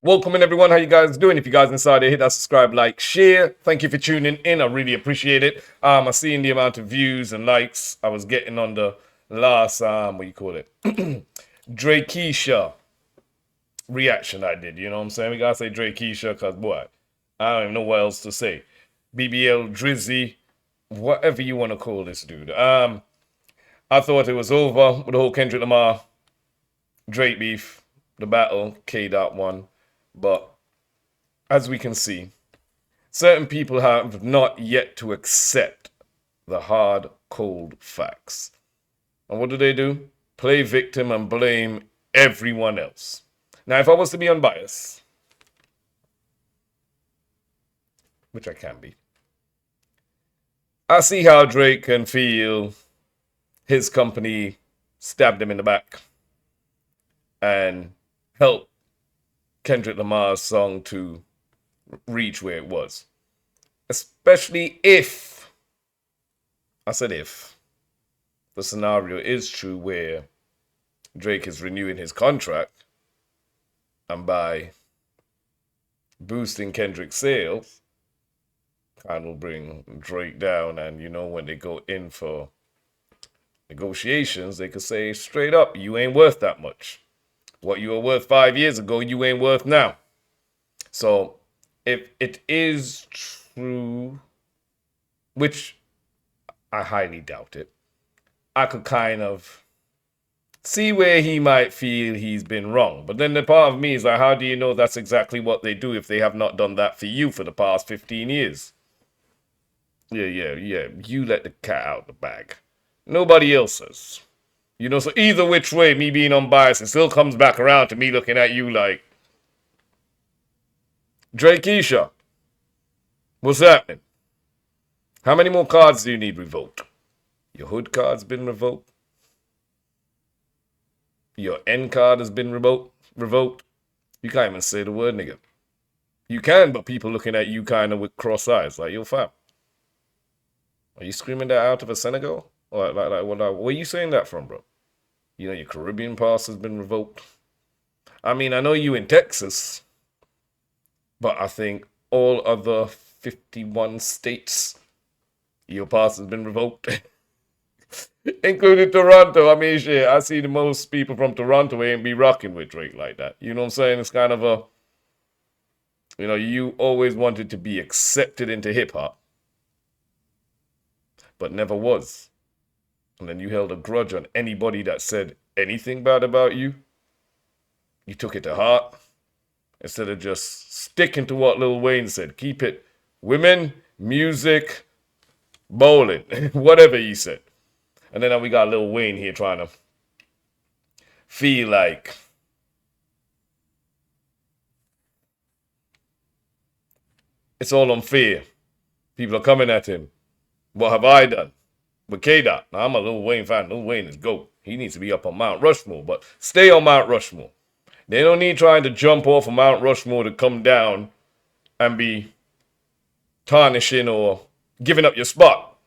Welcome in everyone, how you guys doing? If you guys inside here, hit that subscribe, like, share. Thank you for tuning in, I really appreciate it. I seen the amount of views and likes I was getting on the last, Drakesha reaction I did, you know what I'm saying? We gotta say Drakesha, cause boy, I don't even know what else to say. BBL, Drizzy, whatever you want to call this dude. I thought it was over with the whole Kendrick Lamar, Drake beef, the battle, K.Dot won. But as we can see, certain people have not yet to accept the hard, cold facts. And what do? Play victim and blame everyone else. Now, if I was to be unbiased, which I can be, I see how Drake can feel his company stabbed him in the back and help Kendrick Lamar's song to reach where it was. Especially if, I said if, the scenario is true where Drake is renewing his contract, and by boosting Kendrick's sales, kind of will bring Drake down, and you know, when they go in for negotiations, they could say straight up, you ain't worth that much. What you were worth 5 years ago, you ain't worth now. So if it is true, which I highly doubt it, I could kind of see where he might feel he's been wrong. But then the part of me is like, how do you know that's exactly what they do if they have not done that for you for the past 15 years? Yeah. You let the cat out the bag. Nobody else has. You know, so either which way, me being unbiased, it still comes back around to me looking at you like, Drakesha, what's happening? How many more cards do you need revoked? Your hood card's been revoked. Your N card has been revoked. You can't even say the word, nigga. You can, but people looking at you kind of with cross eyes, like, yo, fam. Are you screaming that out of a Senegal? Like, where are you saying that from, bro? You know, your Caribbean pass has been revoked. I mean, I know you in Texas, but I think all other 51 states, your pass has been revoked. Including Toronto. I mean, shit, I see the most people from Toronto ain't be rocking with Drake like that. You know what I'm saying? It's kind of a, you know, you always wanted to be accepted into hip-hop, but never was. And then you held a grudge on anybody that said anything bad about you. You took it to heart. Instead of just sticking to what Lil Wayne said. Keep it women, music, bowling. Whatever he said. And then we got Lil Wayne here trying to feel like it's all unfair. People are coming at him. What have I done? With K.Dot. Now, I'm a Lil Wayne fan. Lil Wayne is GOAT. He needs to be up on Mount Rushmore, but stay on Mount Rushmore. They don't need trying to jump off of Mount Rushmore to come down and be tarnishing or giving up your spot.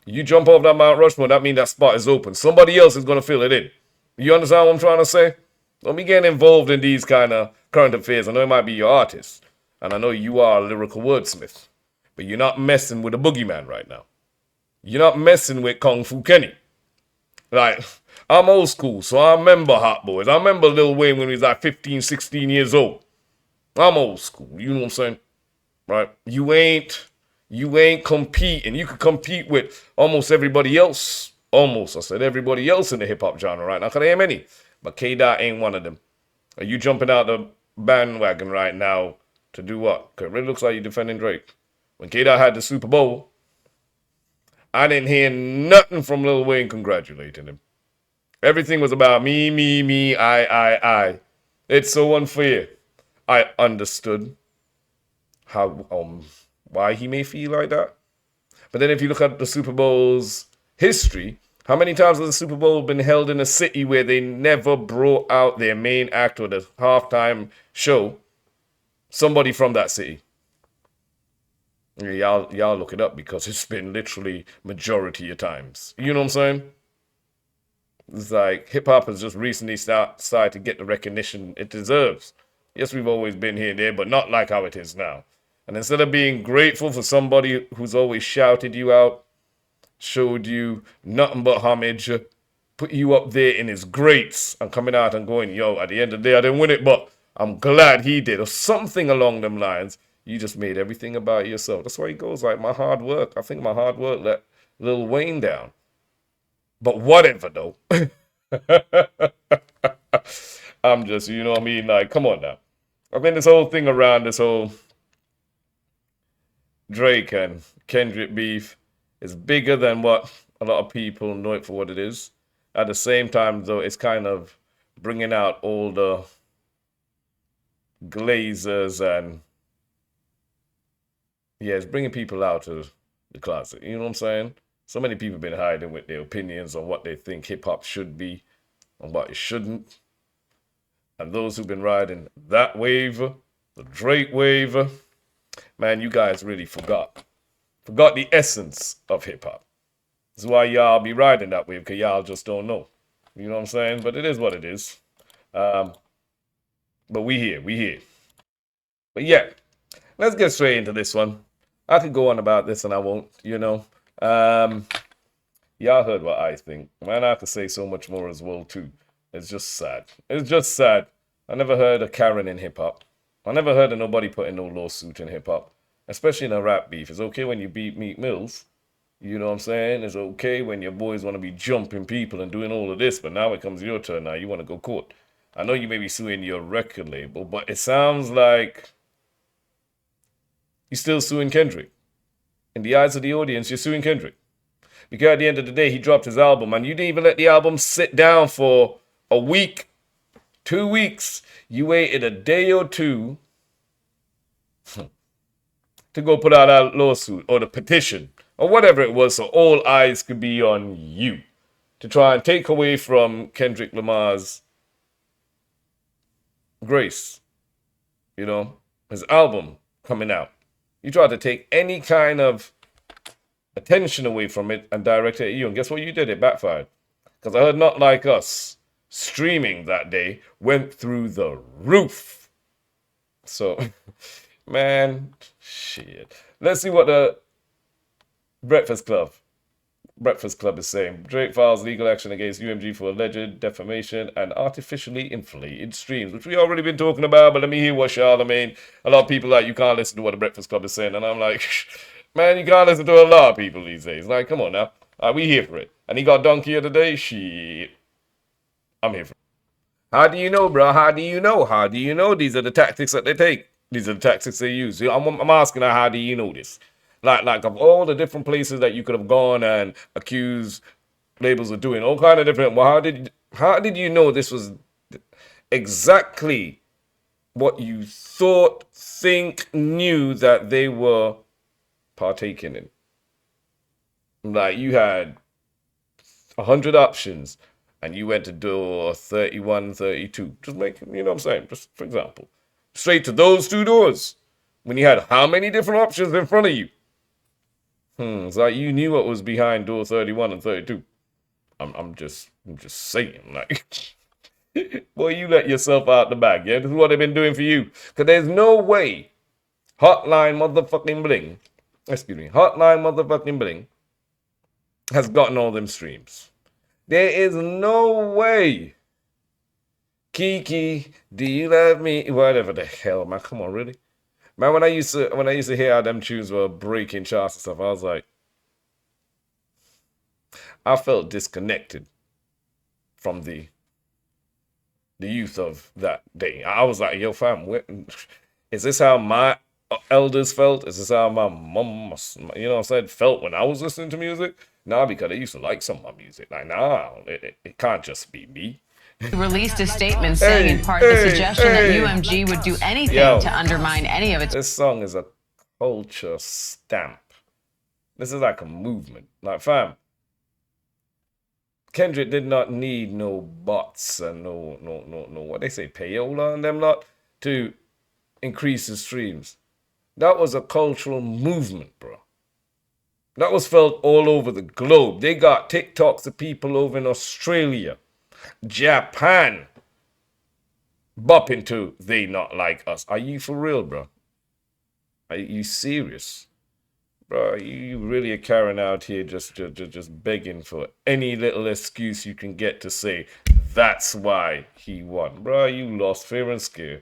You jump off that Mount Rushmore, that means that spot is open. Somebody else is going to fill it in. You understand what I'm trying to say? Don't be getting involved in these kind of current affairs. I know it might be your artist, and I know you are a lyrical wordsmith, but you're not messing with a boogeyman right now. You're not messing with Kung Fu Kenny. Like, I'm old school, so I remember Hot Boys. I remember Lil Wayne when he was like 15, 16 years old. I'm old school, you know what I'm saying? Right? You ain't competing. You could compete with almost everybody else. Almost, I said everybody else in the hip-hop genre right now. I can't name any. But K.Dot ain't one of them. Are you jumping out the bandwagon right now to do what? Because it really looks like you're defending Drake. When K.Dot had the Super Bowl, I didn't hear nothing from Lil Wayne congratulating him. Everything was about me, I. It's so unfair. I understood how why he may feel like that. But then if you look at the Super Bowl's history, how many times has the Super Bowl been held in a city where they never brought out their main act or the halftime show, somebody from that city? Yeah, y'all look it up because it's been literally majority of times. You know what I'm saying? It's like hip hop has just recently started to get the recognition it deserves. Yes, we've always been here and there, but not like how it is now. And instead of being grateful for somebody who's always shouted you out, showed you nothing but homage, put you up there in his greats, and coming out and going, yo, at the end of the day, I didn't win it, but I'm glad he did, or something along them lines. You just made everything about yourself. That's why he goes like, my hard work. I think my hard work let Lil Wayne down. But whatever, though. I'm just, you know what I mean? Like, come on now. I mean, this whole thing around this whole Drake and Kendrick beef is bigger than what a lot of people know it for what it is. At the same time, though, it's kind of bringing out all the glazers and, yeah, it's bringing people out of the closet. You know what I'm saying? So many people have been hiding with their opinions on what they think hip hop should be and what it shouldn't. And those who've been riding that wave, the Drake wave, man, you guys really forgot the essence of hip hop. That's why y'all be riding that wave, because y'all just don't know. You know what I'm saying? But it is what it is. But we here. But yeah, let's get straight into this one. I could go on about this and I won't, you know. Y'all heard what I think. Man, I have to say so much more as well, too. It's just sad. It's just sad. I never heard of Karen in hip hop. I never heard of nobody putting no lawsuit in hip hop, especially in a rap beef. It's okay when you beat Meek Mills. You know what I'm saying? It's okay when your boys want to be jumping people and doing all of this, but now it comes your turn. Now you want to go court. I know you may be suing your record label, but it sounds like you're still suing Kendrick. In the eyes of the audience, you're suing Kendrick. Because at the end of the day, he dropped his album, and you didn't even let the album sit down for a week, 2 weeks. You waited a day or two to go put out that lawsuit or the petition or whatever it was, so all eyes could be on you to try and take away from Kendrick Lamar's grace, you know, his album coming out. You tried to take any kind of attention away from it and direct it at you, and guess what you did? It backfired. Because I heard Not Like Us streaming that day went through the roof. So, man, shit. Let's see what the Breakfast Club is saying. Drake files legal action against UMG for alleged defamation and artificially inflated streams, which we already been talking about, but let me hear what Charlamagne. A lot of people like, you can't listen to what the Breakfast Club is saying, and I'm like, man, you can't listen to a lot of people these days. Like, come on now. We here for it. And he got Donkey here today? Shit. I'm here for it. How do you know, bro? How do you know? How do you know these are the tactics that they take? These are the tactics they use. I'm asking her, how do you know this? Like of all the different places that you could have gone and accused labels of doing all kind of different. Well, how did you know this was exactly what you knew that they were partaking in? Like you had 100 options and you went to door 31, 32. Just make, you know what I'm saying? Just for example, straight to those two doors when you had how many different options in front of you? It's like you knew what was behind door 31 and 32. I'm just saying, like, boy, you let yourself out the bag, yeah? This is what they've been doing for you. Because there's no way Hotline motherfucking Bling has gotten all them streams. There is no way. Kiki, do you love me? Whatever the hell, man. Come on, really? Man, when I used to hear how them tunes were breaking charts and stuff, I was like, I felt disconnected from the youth of that day. I was like, yo, fam, is this how my elders felt? Is this how my mom, you know what I'm saying, felt when I was listening to music? Nah, because they used to like some of my music. Like, nah, it can't just be me. He released a statement saying in part the suggestion that UMG would do anything to undermine any of its... This song is a culture stamp. This is like a movement. Like, fam, Kendrick did not need no bots and no, what they say, payola and them lot to increase his streams. That was a cultural movement, bro. That was felt all over the globe. They got TikToks of people over in Australia, Japan, bopping to They Not Like Us. Are you for real, bro? Are you serious? Bro, you really are carrying out here just begging for any little excuse you can get to say that's why he won. Bro, you lost fair and square.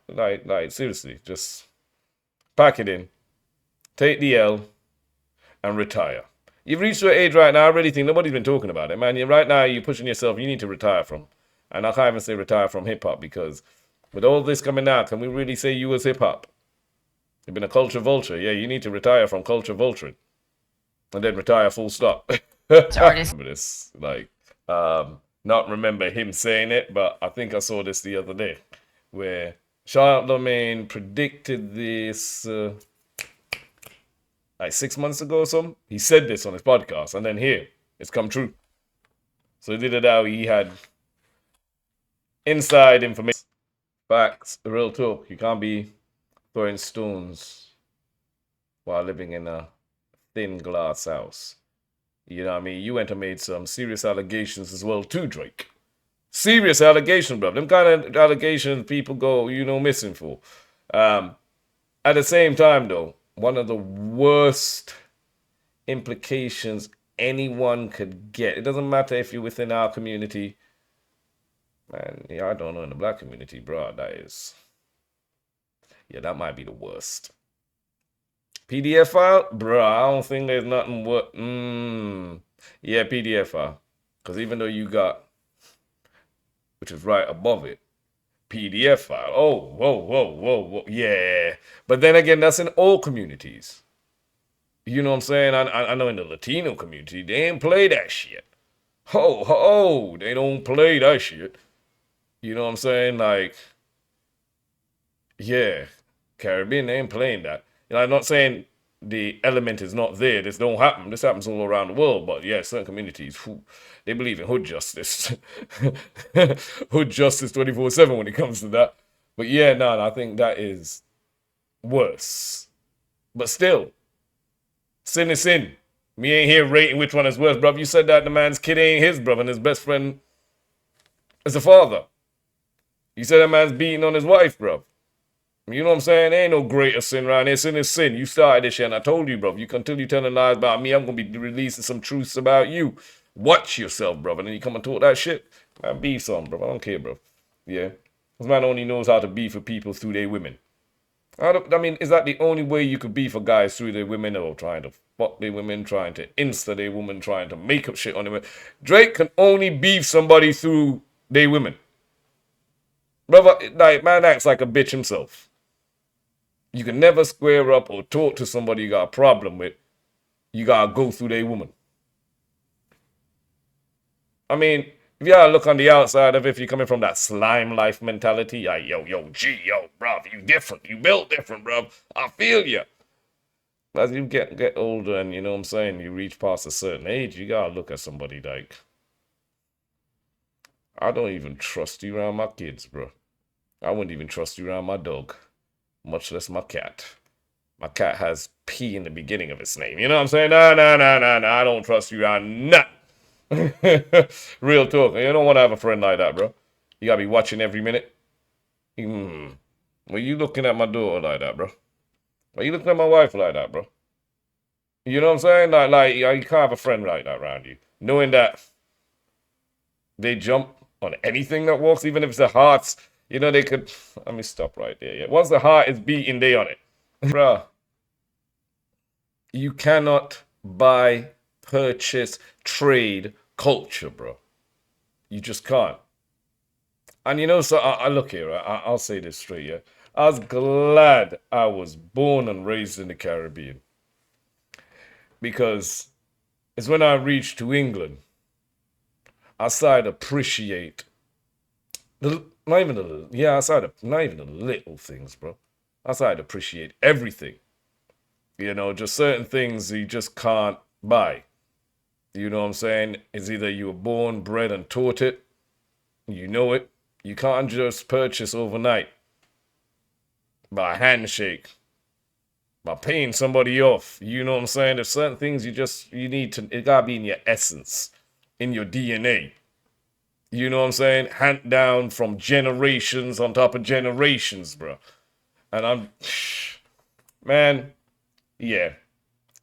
Like seriously, just pack it in, take the L, and retire. You've reached your age right now. I really think nobody's been talking about it, man. Right now, you're pushing yourself. You need to retire from. And I can't even say retire from hip hop because with all this coming out, can we really say you was hip hop? You've been a culture vulture. Yeah, you need to retire from culture vulturing. And then retire full stop. This, not remember him saying it, but I think I saw this the other day where Charlemagne predicted this like 6 months ago or something. He said this on his podcast, and then here, it's come true. So he did it how he had inside information. Facts, real talk. You can't be throwing stones while living in a thin glass house. You know what I mean? You went and made some serious allegations as well too, Drake. Serious allegations, bro. Them kind of allegations people go, missing for. At the same time, though, one of the worst implications anyone could get. It doesn't matter if you're within our community. Man, yeah, I don't know, in the black community, bro, that might be the worst. PDF file? Bro, I don't think there's nothing yeah, PDF file. Because even though you got, which is right above it, PDF file. Oh, whoa. Yeah. But then again, that's in all communities. You know what I'm saying? I know in the Latino community, they ain't play that shit. They don't play that shit. You know what I'm saying? Like, yeah, Caribbean, they ain't playing that. I'm not saying the element is not there. This don't happen. This happens all around the world. But yeah, certain communities, they believe in hood justice. Hood justice 24/7 when it comes to that. But yeah, no, I think that is worse. But still, sin is sin. Me ain't here rating which one is worse, bruv. You said that the man's kid ain't his, bruv, and his best friend is the father. You said that man's beating on his wife, bruv. You know what I'm saying? There ain't no greater sin around here. Sin is sin. You started this shit, and I told you, bro. You continue telling lies about me, I'm gonna be releasing some truths about you. Watch yourself, bro. And then you come and talk that shit. Man, beef some, bro. I don't care, bro. Yeah. This man only knows how to beef for people through their women. I mean, is that the only way you could beef for guys through their women, or trying to fuck their women, trying to insta their women, trying to make up shit on their women? Drake can only beef somebody through their women. Brother, like, man acts like a bitch himself. You can never square up or talk to somebody you got a problem with. You gotta go through their woman. I mean, if you gotta look on the outside of it, if you're coming from that slime life mentality, like, yo, bruv, you different. You built different, bruv. I feel you. As you get older and, you know what I'm saying, you reach past a certain age, you gotta look at somebody like, I don't even trust you around my kids, bro. I wouldn't even trust you around my dog. Much less my cat. My cat has P in the beginning of its name. You know what I'm saying? No. I don't trust you around nothing. Real talk. You don't want to have a friend like that, bro. You gotta be watching every minute. Why you looking at my daughter like that, bro? Why you looking at my wife like that, bro? You know what I'm saying? Like you can't have a friend like that around you. Knowing that they jump on anything that walks, even if it's the hearts. You know, they could. Let me stop right there. Yeah. Once the heart is beating, they on it. Bruh. You cannot buy, purchase, trade culture, bro. You just can't. And you know, so I look here, right? I'll say this straight, yeah. I was glad I was born and raised in the Caribbean. Because it's when I reached to England, I started to appreciate not even the little things, bro. I started to appreciate everything. You know, just certain things you just can't buy. You know what I'm saying? It's either you were born, bred, and taught it. You know it. You can't just purchase overnight by a handshake by paying somebody off. You know what I'm saying? There's certain things you need to, it gotta be in your essence, in your DNA. You know what I'm saying? Hand down from generations on top of generations, bro. And man, yeah.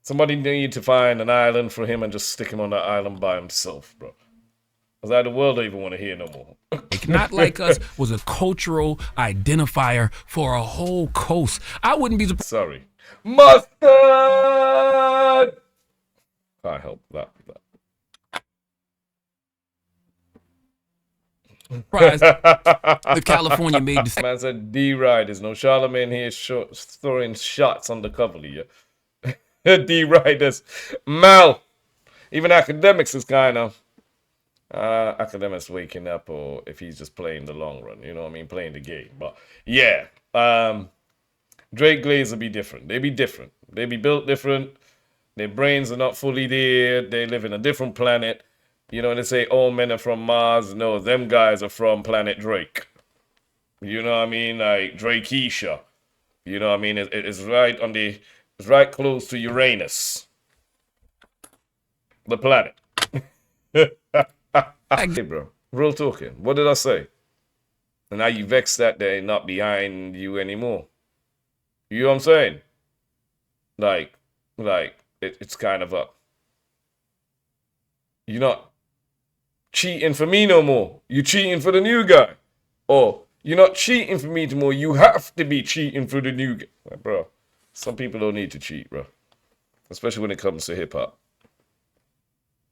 Somebody need to find an island for him and just stick him on that island by himself, bro. Cause the world don't even want to hear no more. Not Like Us was a cultural identifier for a whole coast. I wouldn't be Sorry. Mustard! Can't help that. surprised the California made the Man said D-Ride. There's no Charlemagne here throwing shots on the cover here. D-Riders. Mal. Even academics is kind of academics waking up, or if he's just playing the long run, you know what I mean, playing the game. But yeah, Drake Glaze will be different. They be different. They be built different. Their brains are not fully there. They live in a different planet. You know, and they say all men are from Mars. No, them guys are from planet Drake. You know what I mean? Like Drakeisha. You know what I mean? It's right on the, it's right close to Uranus. The planet. Hey, bro. Real talking. What did I say? And now you vexed that they're not behind you anymore. You know what I'm saying? Like, it's kind of a, you're not cheating for me no more. You cheating for the new guy. Or you're not cheating for me no more. You have to be cheating for the new guy. Like, bro, some people don't need to cheat, bro. Especially when it comes to hip hop.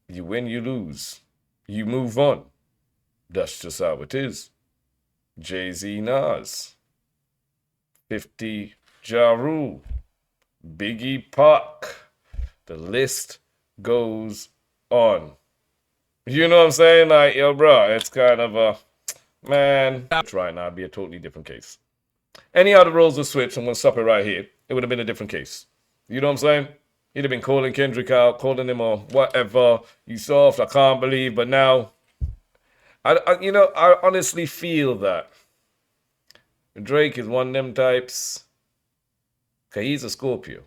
You win, you lose. You move on. That's just how it is. Jay-Z, Nas, 50 Ja Rule, Biggie, Pac. The list goes on. You know what I'm saying? Like, yo, bro, it's kind of a, man, right now it'd be a totally different case. Any other roles were switched, I'm going to stop it right here. It would have been a different case. You know what I'm saying? He'd have been calling Kendrick out, calling him or whatever. You soft, I can't believe. But now, I honestly feel that Drake is one of them types. Cause he's a Scorpio,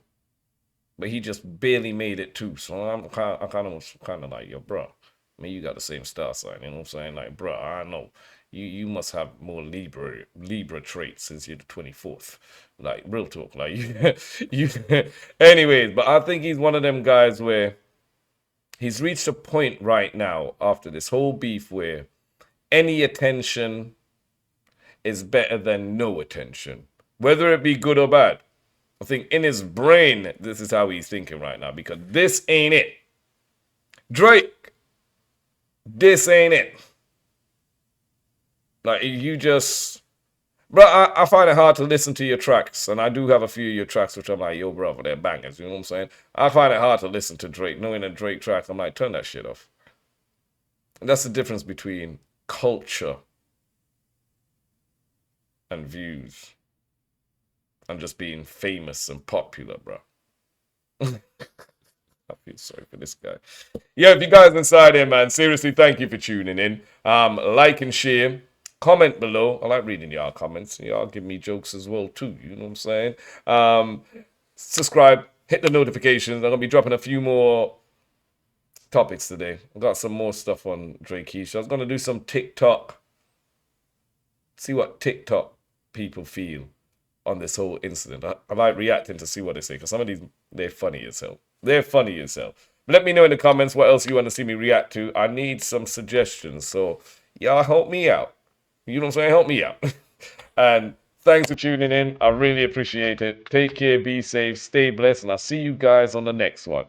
but he just barely made it too. So I'm kind of like, yo, bro. I mean, you got the same star sign. You know what I'm saying? Like, bro, I know. You must have more Libra traits since you're the 24th. Like, real talk. Like, you anyways, but I think he's one of them guys where he's reached a point right now after this whole beef where any attention is better than no attention, whether it be good or bad. I think in his brain, this is how he's thinking right now, because this ain't it. Drake, this ain't it. Like, you just, bro, I find it hard to listen to your tracks, and I do have a few of your tracks which I'm like, yo, bro, they're bangers, you know what I'm saying? I find it hard to listen to Drake. Knowing a Drake track, I'm like, turn that shit off. And that's the difference between culture and views and just being famous and popular, bro. I feel sorry for this guy. Yeah, if you guys inside here, man, seriously, thank you for tuning in. Like and share. Comment below. I like reading y'all comments. Y'all give me jokes as well, too. You know what I'm saying? Subscribe. Hit the notifications. I'm going to be dropping a few more topics today. I've got some more stuff on Drakeisha. I was going to do some TikTok. See what TikTok people feel on this whole incident. I like reacting to see what they say, because some of these, they're funny as hell. They're funny as hell. Let me know in the comments what else you want to see me react to. I need some suggestions, so y'all help me out. You know what I'm saying? Help me out. And thanks for tuning in. I really appreciate it. Take care, be safe, stay blessed, and I'll see you guys on the next one.